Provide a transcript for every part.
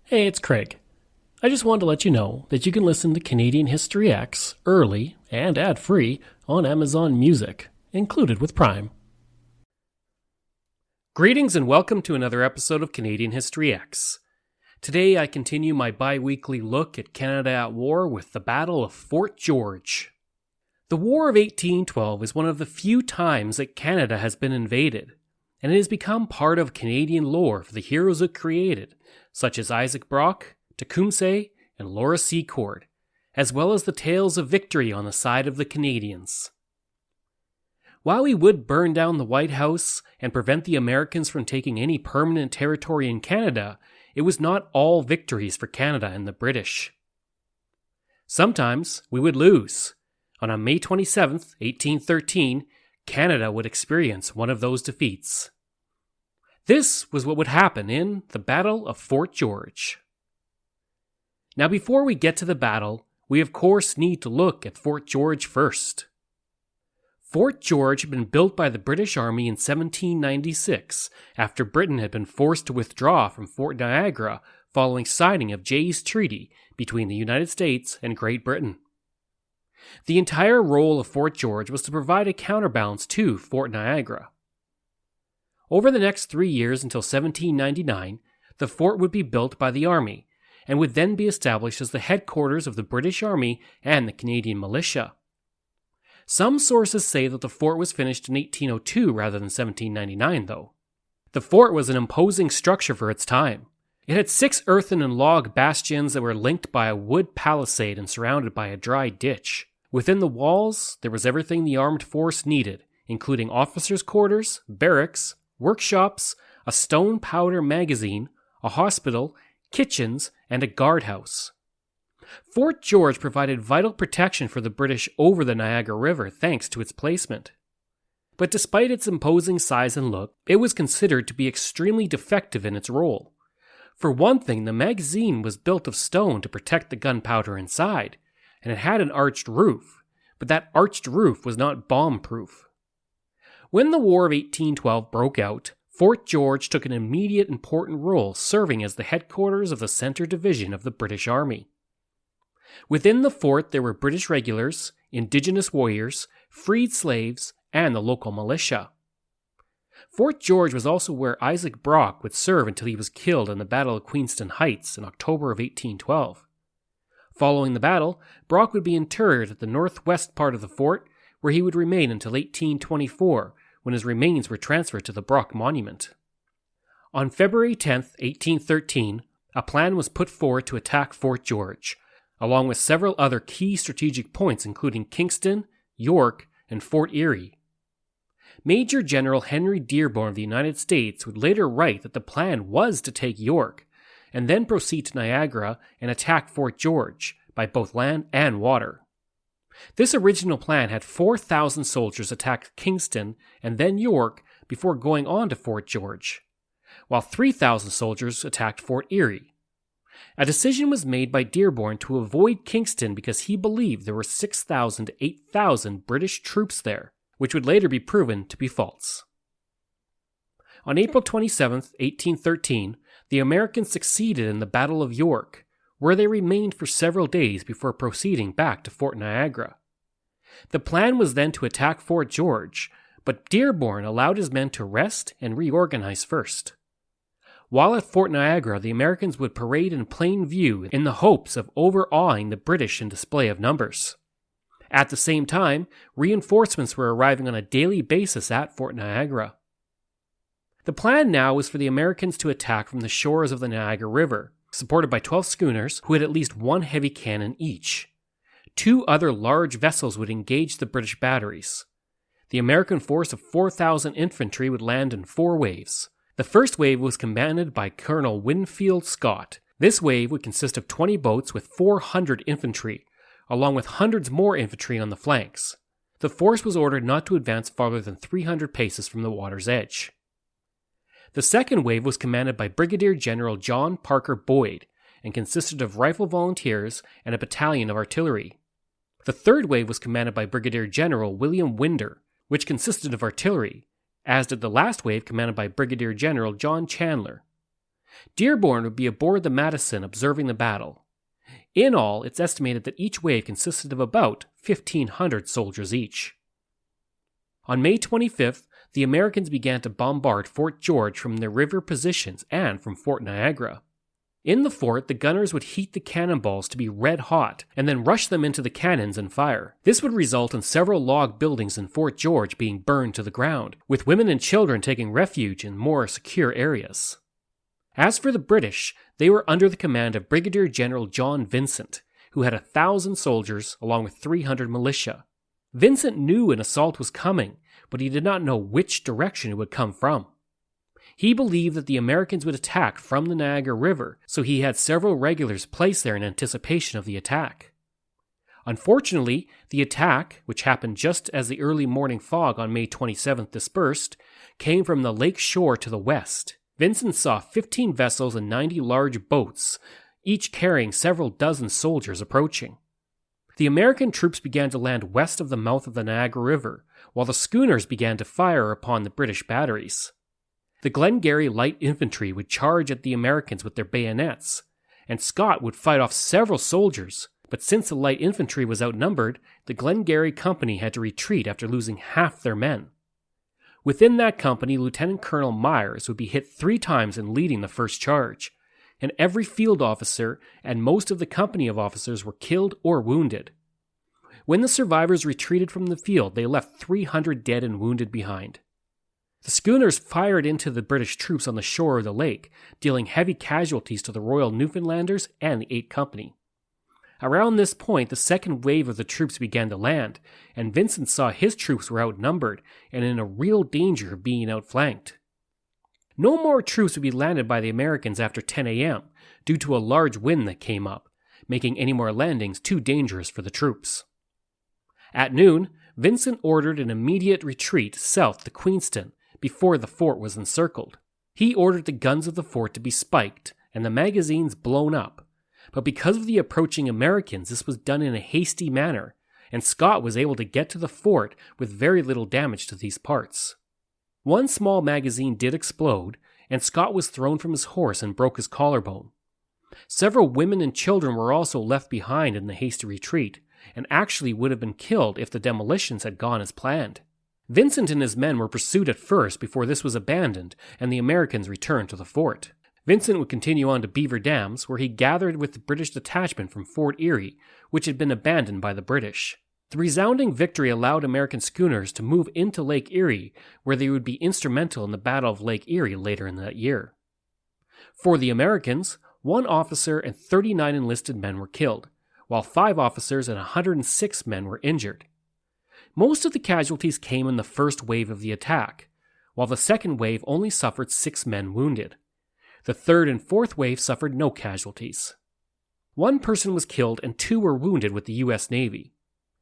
Hey, it's Craig. I just wanted to let you know that you can listen to Canadian History X early and ad-free on Amazon Music, included with Prime. Greetings and welcome to another episode of Canadian History X. Today I continue my bi-weekly look at Canada at war with the Battle of Fort George. The War of 1812 is one of the few times that Canada has been invaded, and it has become part of Canadian lore for the heroes it created, such as Isaac Brock, Tecumseh, and Laura Secord, as well as the tales of victory on the side of the Canadians. While we would burn down the White House and prevent the Americans from taking any permanent territory in Canada, it was not all victories for Canada and the British. Sometimes we would lose. On May 27, 1813, Canada would experience one of those defeats. This was what would happen in the Battle of Fort George. Now, before we get to the battle, we of course need to look at Fort George first. Fort George had been built by the British Army in 1796 after Britain had been forced to withdraw from Fort Niagara following signing of Jay's Treaty between the United States and Great Britain. The entire role of Fort George was to provide a counterbalance to Fort Niagara. Over the next 3 years until 1799, the fort would be built by the Army and would then be established as the headquarters of the British Army and the Canadian militia. Some sources say that the fort was finished in 1802 rather than 1799, though. The fort was an imposing structure for its time. It had 6 earthen and log bastions that were linked by a wood palisade and surrounded by a dry ditch. Within the walls, there was everything the armed force needed, including officers' quarters, barracks, workshops, a stone powder magazine, a hospital, kitchens, and a guardhouse. Fort George provided vital protection for the British over the Niagara River thanks to its placement. But despite its imposing size and look, it was considered to be extremely defective in its role. For one thing, the magazine was built of stone to protect the gunpowder inside, and it had an arched roof, but that arched roof was not bomb-proof. When the War of 1812 broke out, Fort George took an immediate important role serving as the headquarters of the Centre Division of the British Army. Within the fort there were British regulars, Indigenous warriors, freed slaves, and the local militia. Fort George was also where Isaac Brock would serve until he was killed in the Battle of Queenston Heights in October of 1812. Following the battle, Brock would be interred at the northwest part of the fort, where he would remain until 1824, when his remains were transferred to the Brock Monument. On February 10, 1813, a plan was put forward to attack Fort George, along with several other key strategic points including Kingston, York, and Fort Erie. Major General Henry Dearborn of the United States would later write that the plan was to take York, and then proceed to Niagara and attack Fort George by both land and water. This original plan had 4,000 soldiers attack Kingston and then York before going on to Fort George, while 3,000 soldiers attacked Fort Erie. A decision was made by Dearborn to avoid Kingston because he believed there were 6,000 to 8,000 British troops there, which would later be proven to be false. On April 27, 1813, the Americans succeeded in the Battle of York, where they remained for several days before proceeding back to Fort Niagara. The plan was then to attack Fort George, but Dearborn allowed his men to rest and reorganize first. While at Fort Niagara, the Americans would parade in plain view in the hopes of overawing the British in display of numbers. At the same time, reinforcements were arriving on a daily basis at Fort Niagara. The plan now was for the Americans to attack from the shores of the Niagara River, supported by 12 schooners who had at least one heavy cannon each. 2 other large vessels would engage the British batteries. The American force of 4,000 infantry would land in 4 waves. The first wave was commanded by Colonel Winfield Scott. This wave would consist of 20 boats with 400 infantry, along with hundreds more infantry on the flanks. The force was ordered not to advance farther than 300 paces from the water's edge. The second wave was commanded by Brigadier General John Parker Boyd and consisted of rifle volunteers and a battalion of artillery. The third wave was commanded by Brigadier General William Winder, which consisted of artillery, as did the last wave commanded by Brigadier General John Chandler. Dearborn would be aboard the Madison observing the battle. In all, it's estimated that each wave consisted of about 1,500 soldiers each. On May 25th, the Americans began to bombard Fort George from their river positions and from Fort Niagara. In the fort, the gunners would heat the cannonballs to be red hot and then rush them into the cannons and fire. This would result in several log buildings in Fort George being burned to the ground, with women and children taking refuge in more secure areas. As for the British, they were under the command of Brigadier General John Vincent, who had 1,000 soldiers along with 300 militia. Vincent knew an assault was coming, but he did not know which direction it would come from. He believed that the Americans would attack from the Niagara River, so he had several regulars placed there in anticipation of the attack. Unfortunately, the attack, which happened just as the early morning fog on May 27th dispersed, came from the lake shore to the west. Vincent saw 15 vessels and 90 large boats, each carrying several dozen soldiers approaching. The American troops began to land west of the mouth of the Niagara River, while the schooners began to fire upon the British batteries. The Glengarry light infantry would charge at the Americans with their bayonets, and Scott would fight off several soldiers, but since the light infantry was outnumbered, the Glengarry company had to retreat after losing half their men. Within that company, Lieutenant Colonel Myers would be hit 3 times in leading the first charge, and every field officer and most of the company of officers were killed or wounded. When the survivors retreated from the field, they left 300 dead and wounded behind. The schooners fired into the British troops on the shore of the lake, dealing heavy casualties to the Royal Newfoundlanders and the 8th Company. Around this point, the second wave of the troops began to land, and Vincent saw his troops were outnumbered and in a real danger of being outflanked. No more troops would be landed by the Americans after 10 a.m. due to a large wind that came up, making any more landings too dangerous for the troops. At noon, Vincent ordered an immediate retreat south to Queenston before the fort was encircled. He ordered the guns of the fort to be spiked and the magazines blown up, but because of the approaching Americans, this was done in a hasty manner, and Scott was able to get to the fort with very little damage to these parts. One small magazine did explode, and Scott was thrown from his horse and broke his collarbone. Several women and children were also left behind in the hasty retreat, and actually would have been killed if the demolitions had gone as planned. Vincent and his men were pursued at first before this was abandoned and the Americans returned to the fort. Vincent would continue on to Beaver Dams, where he gathered with the British detachment from Fort Erie, which had been abandoned by the British. The resounding victory allowed American schooners to move into Lake Erie, where they would be instrumental in the Battle of Lake Erie later in that year. For the Americans, 1 officer and 39 enlisted men were killed, while 5 officers and 106 men were injured. Most of the casualties came in the first wave of the attack, while the second wave only suffered 6 men wounded. The third and fourth wave suffered no casualties. 1 person was killed and 2 were wounded with the U.S. Navy.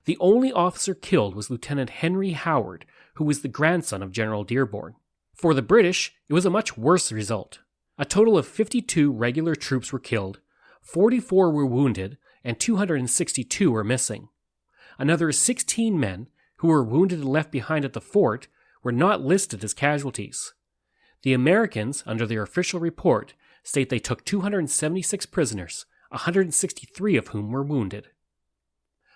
The only officer killed was Lieutenant Henry Howard, who was the grandson of General Dearborn. For the British, it was a much worse result. A total of 52 regular troops were killed, 44 were wounded, and 262 were missing. Another 16 men, who were wounded and left behind at the fort, were not listed as casualties. The Americans, under their official report, state they took 276 prisoners, 163 of whom were wounded.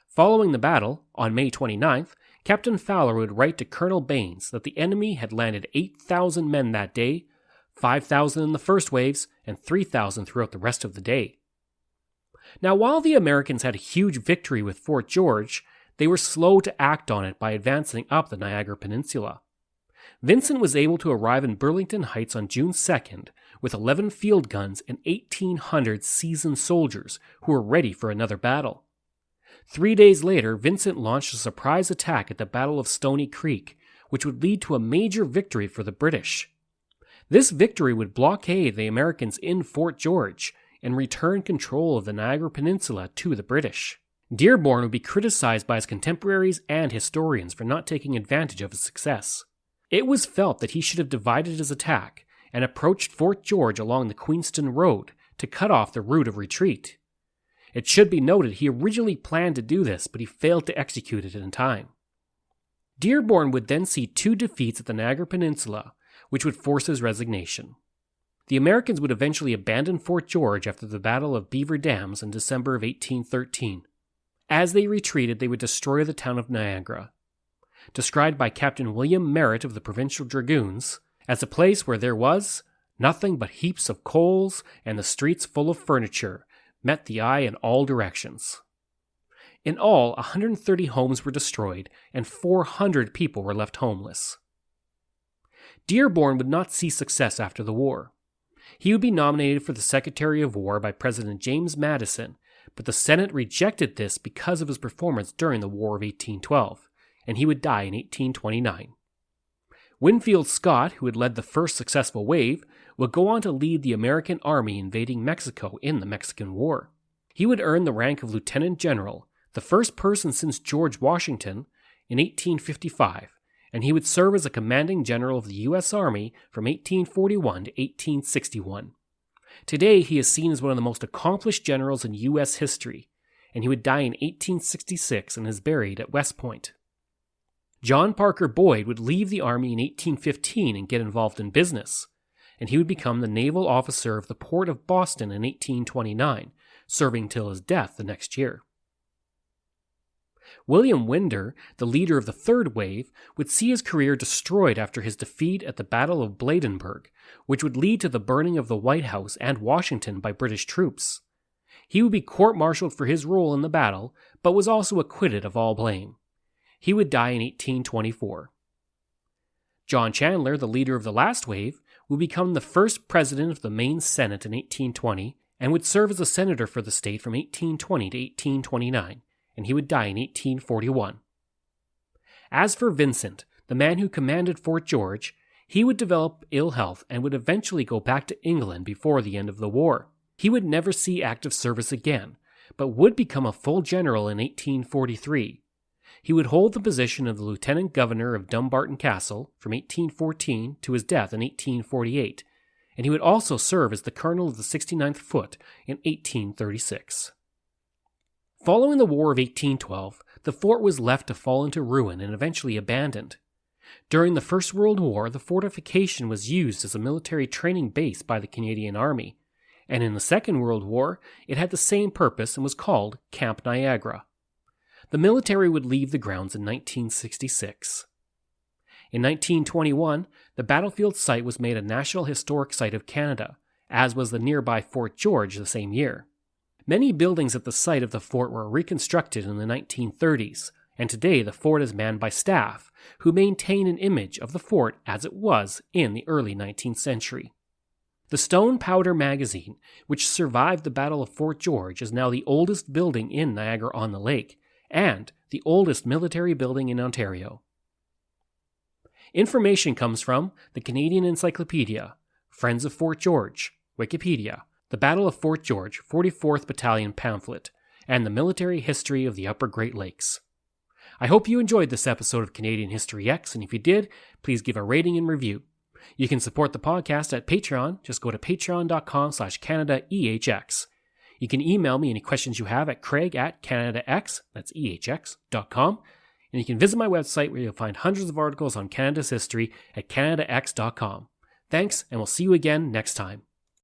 Following the battle, on May 29th, Captain Fowler would write to Colonel Baines that the enemy had landed 8,000 men that day, 5,000 in the first waves, and 3,000 throughout the rest of the day. Now, while the Americans had a huge victory with Fort George, they were slow to act on it by advancing up the Niagara Peninsula. Vincent was able to arrive in Burlington Heights on June 2nd with 11 field guns and 1,800 seasoned soldiers who were ready for another battle. 3 days later, Vincent launched a surprise attack at the Battle of Stony Creek, which would lead to a major victory for the British. This victory would blockade the Americans in Fort George and return control of the Niagara Peninsula to the British. Dearborn would be criticized by his contemporaries and historians for not taking advantage of his success. It was felt that he should have divided his attack and approached Fort George along the Queenston Road to cut off the route of retreat. It should be noted he originally planned to do this, but he failed to execute it in time. Dearborn would then see 2 defeats at the Niagara Peninsula, which would force his resignation. The Americans would eventually abandon Fort George after the Battle of Beaver Dams in December of 1813. As they retreated, they would destroy the town of Niagara. Described by Captain William Merritt of the Provincial Dragoons as a place where there was nothing but heaps of coals and the streets full of furniture, met the eye in all directions. In all, 130 homes were destroyed and 400 people were left homeless. Dearborn would not see success after the war. He would be nominated for the Secretary of War by President James Madison, but the Senate rejected this because of his performance during the War of 1812, and he would die in 1829. Winfield Scott, who had led the first successful wave, would go on to lead the American army invading Mexico in the Mexican War. He would earn the rank of lieutenant general, the first person since George Washington, in 1855, and he would serve as a commanding general of the U.S. Army from 1841 to 1861. Today, he is seen as one of the most accomplished generals in U.S. history, and he would die in 1866 and is buried at West Point. John Parker Boyd would leave the Army in 1815 and get involved in business, and he would become the naval officer of the port of Boston in 1829, serving till his death the next year. William Winder, the leader of the Third Wave, would see his career destroyed after his defeat at the Battle of Bladensburg, which would lead to the burning of the White House and Washington by British troops. He would be court-martialed for his role in the battle, but was also acquitted of all blame. He would die in 1824. John Chandler, the leader of the last wave, would become the first president of the Maine Senate in 1820 and would serve as a senator for the state from 1820 to 1829, and he would die in 1841. As for Vincent, the man who commanded Fort George, he would develop ill health and would eventually go back to England before the end of the war. He would never see active service again, but would become a full general in 1843. He would hold the position of the lieutenant governor of Dumbarton Castle from 1814 to his death in 1848, and he would also serve as the colonel of the 69th Foot in 1836. Following the War of 1812, the fort was left to fall into ruin and eventually abandoned. During the First World War, the fortification was used as a military training base by the Canadian Army, and in the Second World War, it had the same purpose and was called Camp Niagara. The military would leave the grounds in 1966. In 1921, the battlefield site was made a National Historic Site of Canada, as was the nearby Fort George the same year. Many buildings at the site of the fort were reconstructed in the 1930s, and today the fort is manned by staff, who maintain an image of the fort as it was in the early 19th century. The Stone Powder magazine, which survived the Battle of Fort George, is now the oldest building in Niagara-on-the-Lake, and the oldest military building in Ontario. Information comes from the Canadian Encyclopedia, Friends of Fort George, Wikipedia, the Battle of Fort George, 44th Battalion pamphlet, and the Military History of the Upper Great Lakes. I hope you enjoyed this episode of Canadian History X, and if you did, please give a rating and review. You can support the podcast at Patreon. Just go to patreon.com/CanadaEHX. You can email me any questions you have at craig@canadax, that's ehx.com, and you can visit my website where you'll find hundreds of articles on Canada's history at canadax.com. Thanks, and we'll see you again next time.